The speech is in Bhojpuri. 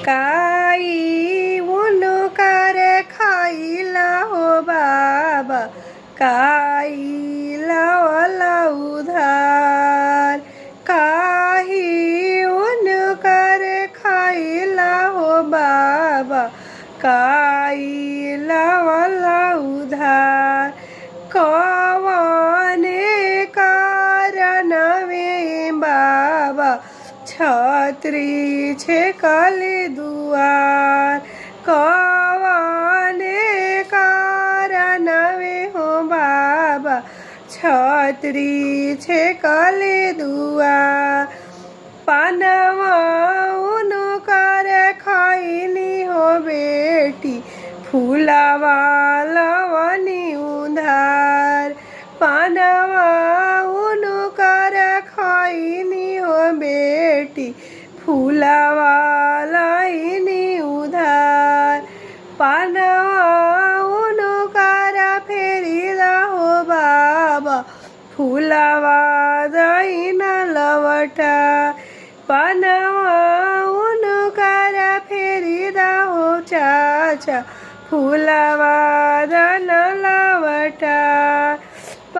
काई उनु करे खाइला हो बाबा काई लावला उधार काही उनु करे खाइला हो बाबा काई लावला उधार कवने कारण वे बाबा छत्री छे कली दुआर कवने कारण वे हो बाबा छत्री छे कली दुआर पानवा उनु करे खाईनी हो बेटी फूलावा लवनी उधार पानवा उनु करे खाईनी हो बेटी फूलावा लईनी उधार पानवा उनु करे फेरीला हो बाबा फूलावा दईना लवटा पानवा उनु करे फेरीदा हो चाचा फूलावा दन